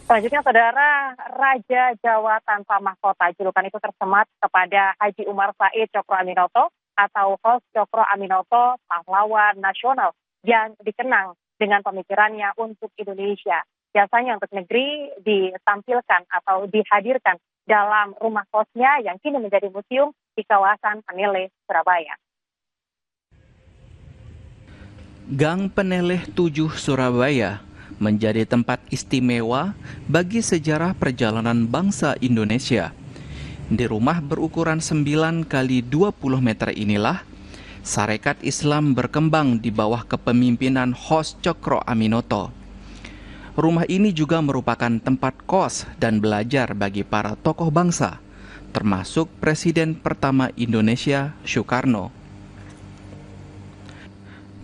Selanjutnya, Saudara, Raja Jawa Tanpa Mahkota, julukan itu tersemat kepada Haji Umar Said Cokro Aminoto atau Hos Cokro Aminoto, pahlawan nasional yang dikenang dengan pemikirannya untuk Indonesia. Biasanya untuk negeri ditampilkan atau dihadirkan dalam rumah kosnya yang kini menjadi museum di kawasan Peneleh, Surabaya. Gang Peneleh 7 Surabaya menjadi tempat istimewa bagi sejarah perjalanan bangsa Indonesia. Di rumah berukuran 9 kali 20 meter inilah, Sarekat Islam berkembang di bawah kepemimpinan Hos Cokro Aminoto. Rumah ini juga merupakan tempat kos dan belajar bagi para tokoh bangsa, termasuk Presiden pertama Indonesia, Soekarno.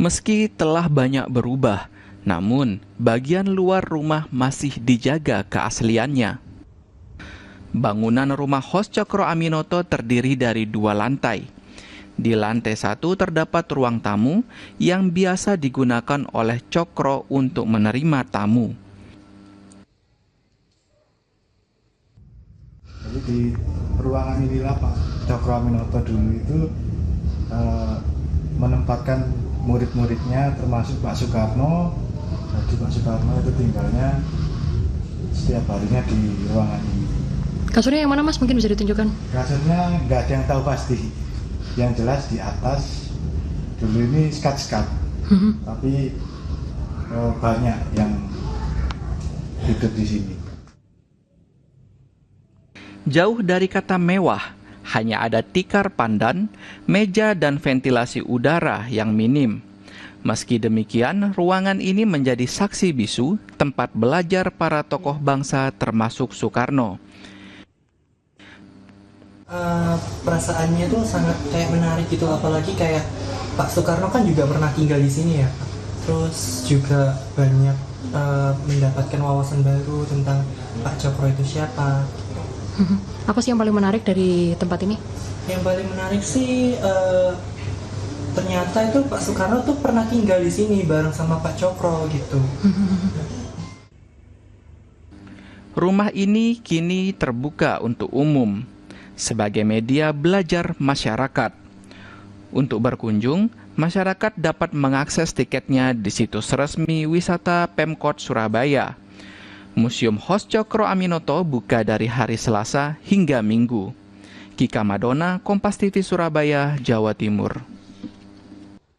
Meski telah banyak berubah, namun bagian luar rumah masih dijaga keasliannya. Bangunan rumah Hos Cokro Aminoto terdiri dari 2 lantai. Di lantai 1 terdapat ruang tamu yang biasa digunakan oleh Cokro untuk menerima tamu. Jadi di ruangan inilah Pak Cokro Aminoto dulu itu menempatkan murid-muridnya, termasuk Pak Soekarno. Jadi Pak Soekarno itu tinggalnya setiap harinya di ruangan ini. Kasurnya yang mana, Mas? Mungkin bisa ditunjukkan. Kasurnya nggak ada yang tahu pasti. Yang jelas di atas dulu ini skat-skat, tapi banyak yang hidup di sini. Jauh dari kata mewah, hanya ada tikar pandan, meja dan ventilasi udara yang minim. Meski demikian, ruangan ini menjadi saksi bisu tempat belajar para tokoh bangsa termasuk Soekarno. Perasaannya tuh sangat kayak menarik gitu, apalagi kayak Pak Soekarno kan juga pernah tinggal di sini ya, terus juga banyak mendapatkan wawasan baru tentang Pak Cokro itu siapa. Apa sih yang paling menarik dari tempat ini? Yang paling menarik sih ternyata itu Pak Soekarno tuh pernah tinggal di sini bareng sama Pak Cokro gitu. Rumah ini kini terbuka untuk umum sebagai media belajar masyarakat. Untuk berkunjung, masyarakat dapat mengakses tiketnya di situs resmi wisata Pemkot Surabaya. Museum Hos Cokro Aminoto buka dari hari Selasa hingga Minggu. Kika Madona, Kompas TV Surabaya, Jawa Timur.